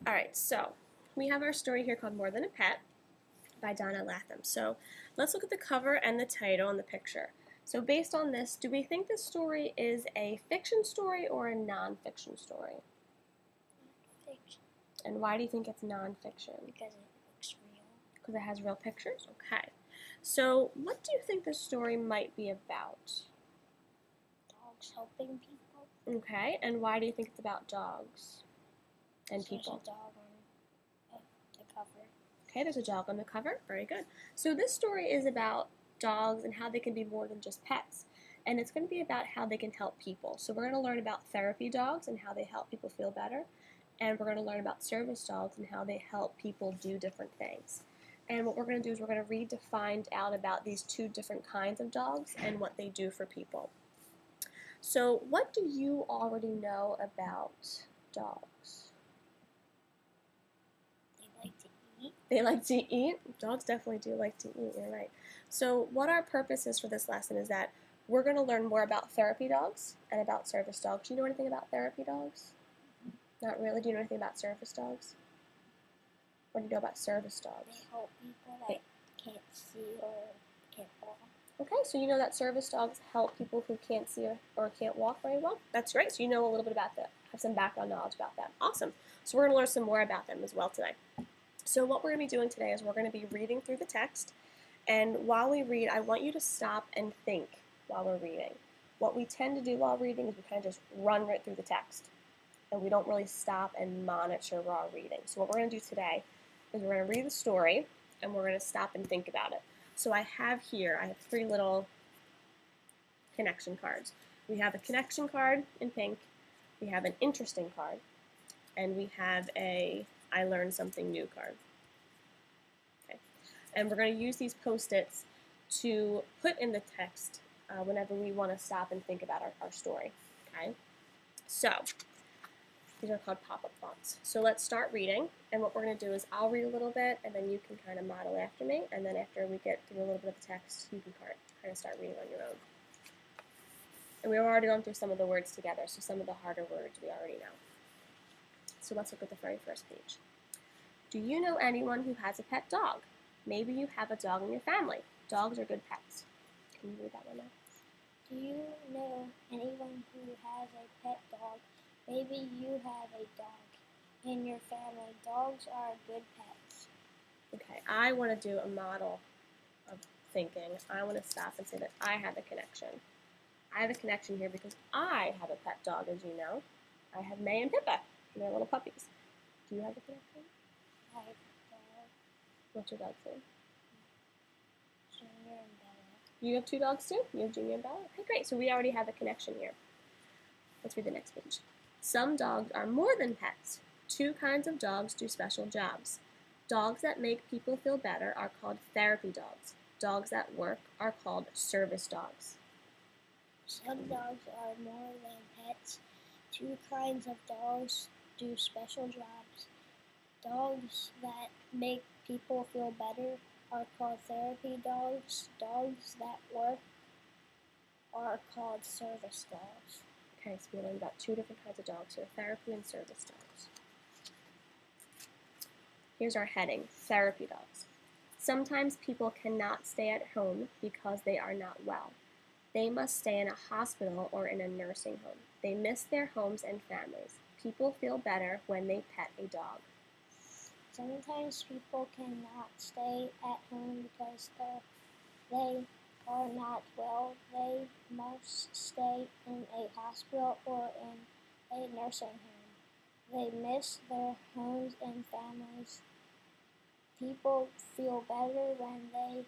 Alright, so we have our story here called More Than a Pet by Donna Latham. So let's look at the cover and the title and the picture. So based on this, do we think this story is a fiction story or a non-fiction story? Fiction. And why do you think it's non-fiction? Because it looks real. Because it has real pictures? Okay. So what do you think this story might be about? Dogs helping people. Okay, and why do you think it's about dogs and people? There's a dog on the cover. Okay, there's a dog on the cover. Very good. So this story is about dogs and how they can be more than just pets. And it's going to be about how they can help people. So we're going to learn about therapy dogs and how they help people feel better. And we're going to learn about service dogs and how they help people do different things. And what we're going to do is we're going to read to find out about these two different kinds of dogs and what they do for people. So what do you already know about dogs? They like to eat. They like to eat? Dogs definitely do like to eat, you're right. So what our purpose is for this lesson is that we're going to learn more about therapy dogs and about service dogs. Do you know anything about therapy dogs? Not really. Do you know anything about service dogs? What do you know about service They dogs? help people that can't see or can't walk. Okay, so you know that service dogs help people who can't see or can't walk very well? That's great. So you know a little bit about that, have some background knowledge about that. Awesome. So we're going to learn some more about them as well today. So what we're going to be doing today is we're going to be reading through the text, and while we read, I want you to stop and think while we're reading. What we tend to do while reading is we kind of just run right through the text, and we don't really stop and monitor while reading. So what we're going to do today is we're going to read the story, and we're going to stop and think about it. So I have three little connection cards. We have a connection card in pink, we have an interesting card, and we have a I learned something new card. Okay. And we're going to use these Post-its to put in the text whenever we want to stop and think about our story. Okay. So these are called pop-up fonts. So let's start reading, and what we're going to do is I'll read a little bit, and then you can kind of model after me, and then after we get through a little bit of the text, you can kind of start reading on your own. And we've already gone through some of the words together, so some of the harder words we already know. So let's look at the very first page. Do you know anyone who has a pet dog? Maybe you have a dog in your family. Dogs are good pets. Can you read that one now? Do you know anyone who has a pet dog? Maybe you have a dog in your family. Dogs are good pets. Okay, I want to do a model of thinking. I want to stop and say that I have a connection. I have a connection here because I have a pet dog, as you know. I have May and Pippa, and they're little puppies. Do you have a connection? I have a dog, What's your dog's name? Junior and Bella. You have two dogs too? You have Junior and Bella? Okay, great. So we already have a connection here. Let's read the next page. Some dogs are more than pets. Two kinds of dogs do special jobs. Dogs that make people feel better are called therapy dogs. Dogs that work are called service dogs. Some dogs are more than pets. Two kinds of dogs do special jobs. Dogs that make people feel better are called therapy dogs. Dogs that work are called service dogs. Okay, so we learned about two different kinds of dogs here, therapy and service dogs. Here's our heading, therapy dogs. Sometimes people cannot stay at home because they are not well. They must stay in a hospital or in a nursing home. They miss their homes and families. People feel better when they pet a dog. Sometimes people cannot stay at home because they are not well. They must stay in a hospital or in a nursing home. They miss their homes and families. People feel better when they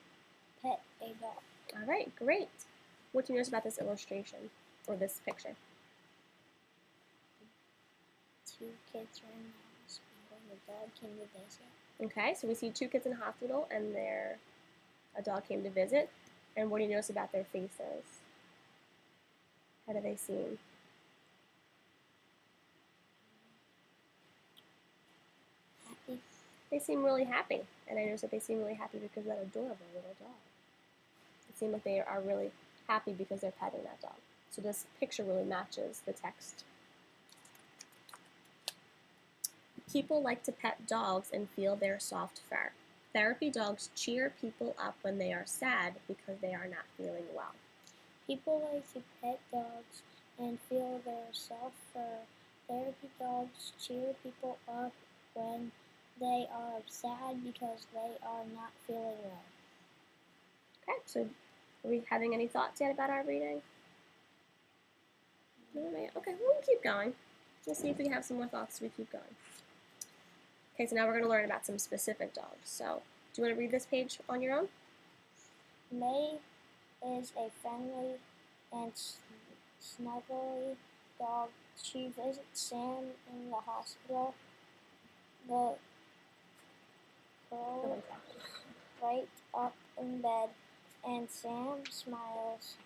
pet a dog. All right, great. What do you notice about this illustration or this picture? Two kids are in the hospital and the dog came to visit. Okay, so we see two kids in the hospital and a dog came to visit. And what do you notice about their faces? How do they seem? Happy. They seem really happy. And I notice that they seem really happy because of that adorable little dog. It seems like they are really happy because they're petting that dog. So this picture really matches the text. People like to pet dogs and feel their soft fur. Therapy dogs cheer people up when they are sad because they are not feeling well. People like to pet dogs and feel their soft fur. Therapy dogs cheer people up when they are sad because they are not feeling well. Okay, so are we having any thoughts yet about our reading? No, not yet. Okay, we'll keep going. We'll see if we have some more thoughts as we keep going. Okay, so now we're going to learn about some specific dogs. So, do you want to read this page on your own? May is a friendly and snuggly dog. She visits Sam in the hospital. The curls right up in bed, and Sam smiles.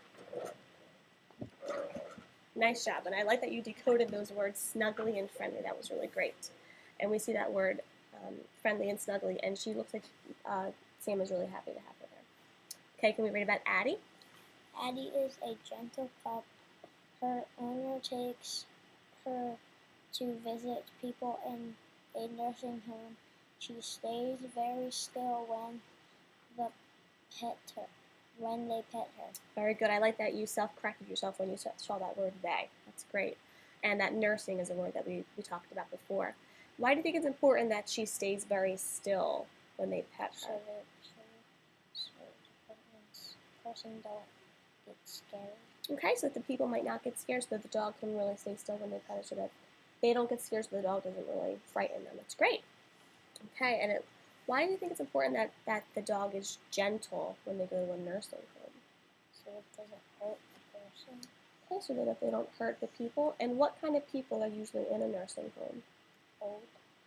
Nice job, and I like that you decoded those words snuggly and friendly. That was really great. And we see that word friendly and snuggly, and she looks like Sam is really happy to have her there. Okay, can we read about Addie? Addie is a gentle pup. Her owner takes her to visit people in a nursing home. She stays very still when they pet her. Very good. I like that you self-corrected yourself when you saw that word they. That's great. And that nursing is a word that we talked about before. Why do you think it's important that she stays very still when they pet her? So the person don't get scared. Okay, so that the people might not get scared, so that the dog can really stay still when they pet her, so that they don't get scared, so the dog doesn't really frighten them. That's great. Okay, and why do you think it's important that the dog is gentle when they go to a nursing home? So it doesn't hurt the person. Okay, so that they don't hurt the people. And what kind of people are usually in a nursing home?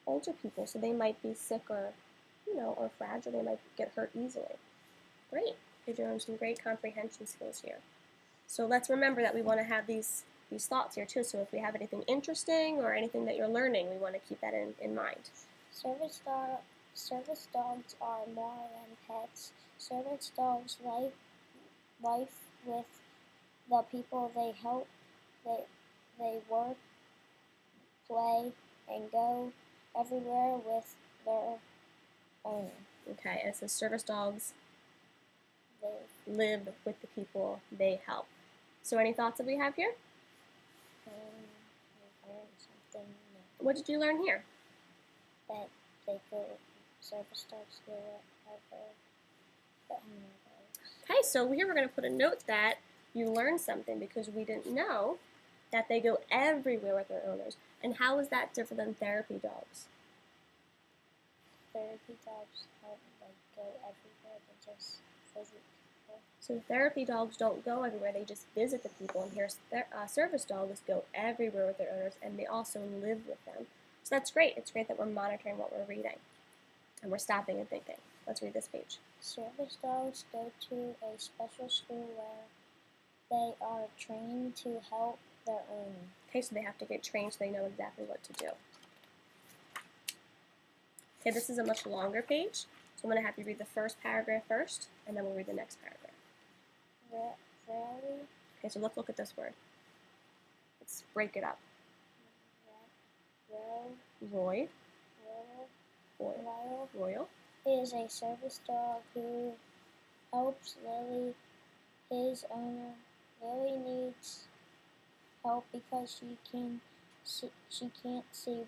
Older people, so they might be sick or fragile. They might get hurt easily. Great, you're doing some great comprehension skills here. So let's remember that we want to have these thoughts here too. So if we have anything interesting or anything that you're learning, we want to keep that in mind. Service dogs are more than pets. Service dogs life with the people they help. They work, play, and go everywhere with their owner. Okay, and it says service dogs live with the people they help. So any thoughts that we have here? I learned something new. What did you learn here? That service dogs go wherever the owner goes. Okay, so here we're going to put a note that you learned something because we didn't know that they go everywhere with their owners. And how is that different than therapy dogs? Therapy dogs don't go everywhere, they just visit people. So therapy dogs don't go everywhere, they just visit the people. And here's service dogs go everywhere with their owners, and they also live with them. So that's great. It's great that we're monitoring what we're reading. And we're stopping and thinking. Let's read this page. Service dogs go to a special school where they are trained to help their owner. Okay, so they have to get trained so they know exactly what to do. Okay, this is a much longer page, so I'm going to have you read the first paragraph first, and then we'll read the next paragraph. Really? Okay, so let's look at this word. Let's break it up. Roy. Royal. Is a service dog who helps Lily, his owner. Lily needs help because she can't see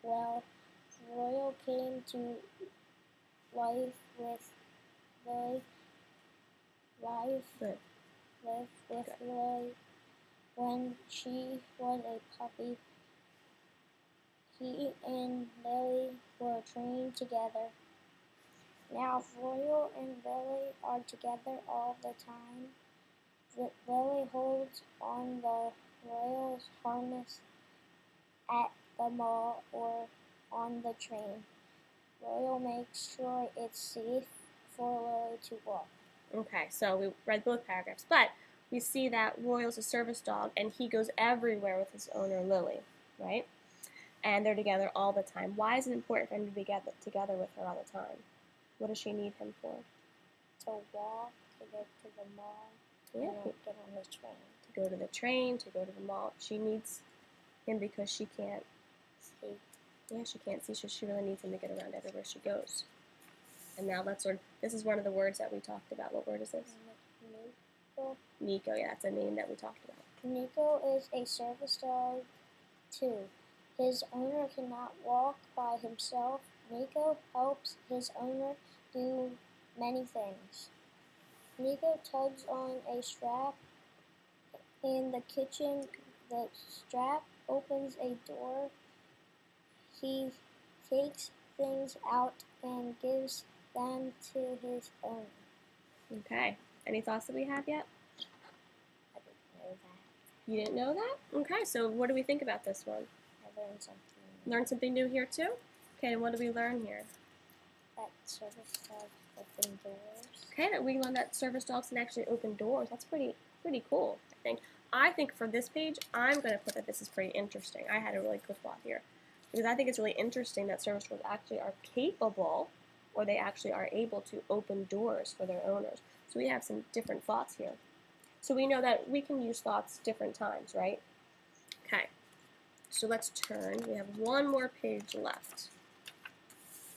well. Royal came to live with Lily when she was a puppy. He and Lily were trained together. Now Royal and Lily are together all the time. Lily holds on the Royal's harness at the mall or on the train. Royal makes sure it's safe for Lily to walk. Okay, so we read both paragraphs, but we see that Royal's a service dog, and he goes everywhere with his owner, Lily, right? And they're together all the time. Why is it important for him to be together with her all the time? What does she need him for? To walk, to go to the mall, Yeah. and get on the train. To go to the train, to go to the mall. She needs him because she can't See. Yeah, she can't see, so she really needs him to get around everywhere she goes. And now let's learn. This is one of the words that we talked about. What word is this? Nico. Nico. Yeah, that's a name that we talked about. Nico is a service dog too. His owner cannot walk by himself. Nico helps his owner do many things. Nico tugs on a strap in the kitchen. The strap opens a door. He takes things out and gives them to his owner. Okay. Any thoughts that we have yet? I didn't know that. You didn't know that? Okay, so what do we think about this one? I learned something. Learn something new here too? Okay, and what do we learn here? That service dogs open doors. Okay, that we learned that service dogs can actually open doors. That's pretty cool, I think. I think for this page, I'm going to put that this is pretty interesting. I had a really good thought here. Because I think it's really interesting that service dogs actually are capable, or they actually are able to open doors for their owners. So we have some different thoughts here. So we know that we can use thoughts different times, right? Okay, so let's turn. We have one more page left.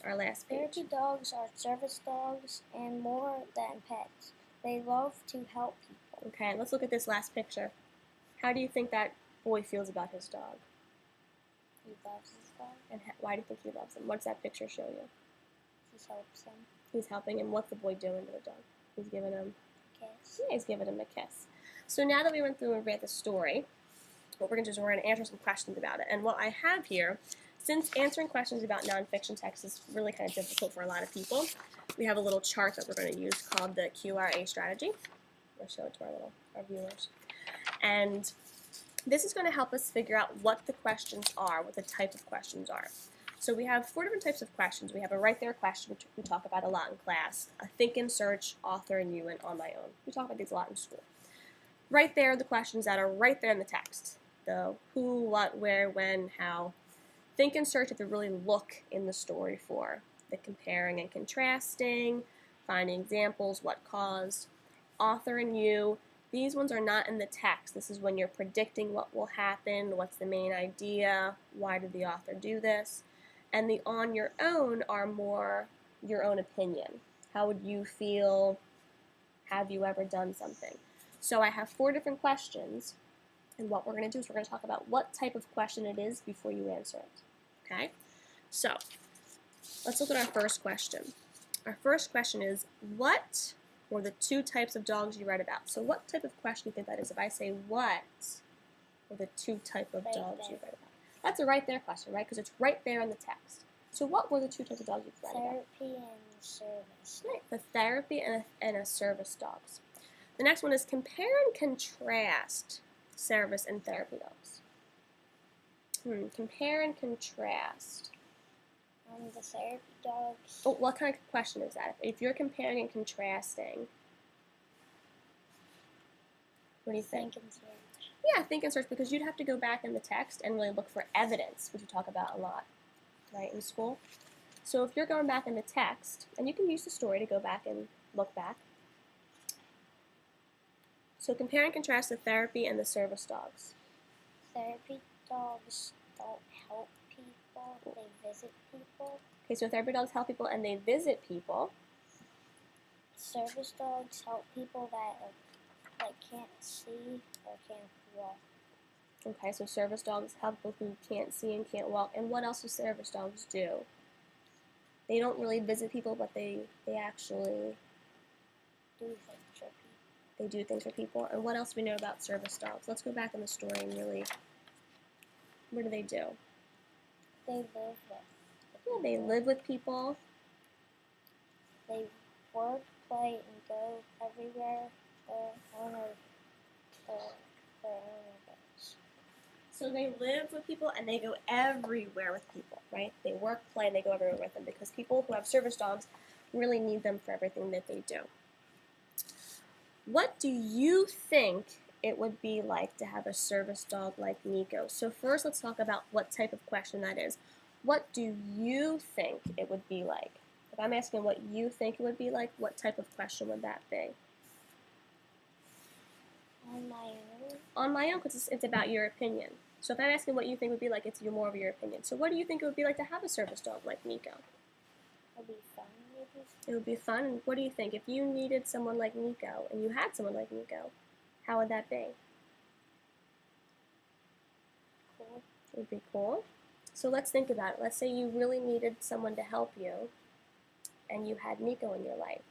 Our last page. Therapy dogs are service dogs and more than pets. They love to help people. Okay, let's look at this last picture. How do you think that boy feels about his dog? He loves his dog. And why do you think he loves him? What does that picture show you? He helps him. He's helping him. What's the boy doing to the dog? He's giving him Kiss. Yeah, he's giving him a kiss. So now that we went through and read the story, what we're going to do is we're going to answer some questions about it. And what I have here, since answering questions about nonfiction text is really kind of difficult for a lot of people, we have a little chart that we're going to use called the QRA strategy. I'll show it to our viewers. And this is going to help us figure out what the questions are, what the type of questions are. So we have 4 different types of questions. We have a right there question, which we talk about a lot in class, a think and search, author and you, and on my own. We talk about these a lot in school. Right there are the questions that are right there in the text. The who, what, where, when, how. Think and search if you really look in the story for the comparing and contrasting, finding examples, what caused. Author and you, these ones are not in the text. This is when you're predicting what will happen, what's the main idea, why did the author do this. And the on your own are more your own opinion. How would you feel? Have you ever done something? So I have 4 different questions, and what we're going to do is we're going to talk about what type of question it is before you answer it. Okay? So let's look at our first question. Our first question is, what were the 2 types of dogs you read about? So what type of question do you think that is? If I say, what were the 2 types of dogs you read about? That's a right there question, right? Because it's right there in the text. So what were the 2 types of dogs you've read about? Therapy and service. Right, the therapy and a service dogs. The next one is compare and contrast service and therapy dogs. Compare and contrast. The therapy dogs. Oh, what kind of question is that? If you're comparing and contrasting, what do you think? Think and search. Yeah, think and search, because you'd have to go back in the text and really look for evidence, which we talk about a lot, right, in school. So if you're going back in the text, and you can use the story to go back and look back. So compare and contrast the therapy and the service dogs. Therapy dogs don't help people, they visit people. Okay, so therapy dogs help people and they visit people. Service dogs help people that can't see or can't walk. Okay, so service dogs help people who can't see and can't walk. And what else do service dogs do? They don't really visit people, but they actually Do things for people. they do things for people. And what else do we know about service dogs? Let's go back in the story and really, what do? They live with Yeah, they live with people. They work, play, and go everywhere their owner goes. So they live with people and they go everywhere with people, right? They work, play, and they go everywhere with them because people who have service dogs really need them for everything that they do. What do you think it would be like to have a service dog like Nico? So first let's talk about what type of question that is. What do you think it would be like? If I'm asking what you think it would be like, what type of question would that be? On my own. On my own, because it's about your opinion. So if I'm asking what you think would be like, it's more of your opinion. So what do you think it would be like to have a service dog like Nico? It'll be fun, maybe. It would be fun. And what do you think? If you needed someone like Nico and you had someone like Nico, how would that be? Cool. It would be cool. So let's think about it. Let's say you really needed someone to help you and you had Nico in your life.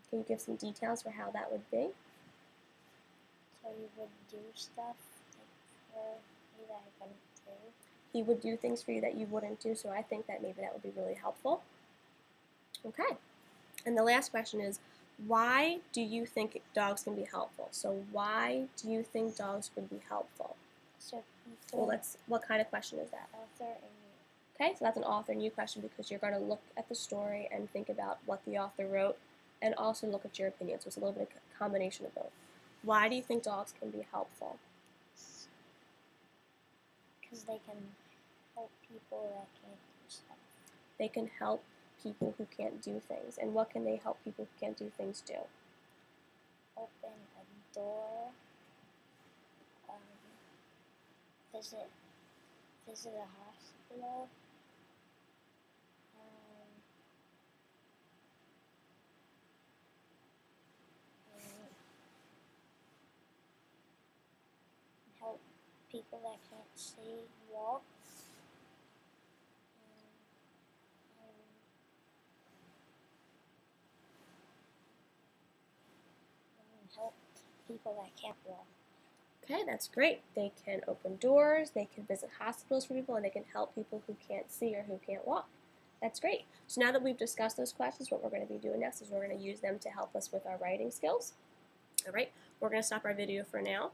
Can you give some details for how that would be? So you would do stuff like for me that I couldn't do. He would do things for you that you wouldn't do, so I think that maybe that would be really helpful. Okay. And the last question is, why do you think dogs can be helpful? So why do you think dogs would be helpful? So people. Well, what kind of question is that? Author and you. Okay, so that's an author and you question because you're going to look at the story and think about what the author wrote and also look at your opinion. So it's a little bit of a combination of both. Why do you think dogs can be helpful? Because they can help people that can't do stuff. They can help people who can't do things. And what can they help people who can't do things do? Open a door. Visit a hospital. Help people that can't see walk. Help people that can't walk. Okay, that's great. They can open doors, they can visit hospitals for people, and they can help people who can't see or who can't walk. That's great. So now that we've discussed those questions, what we're going to be doing next is we're going to use them to help us with our writing skills. All right, we're going to stop our video for now.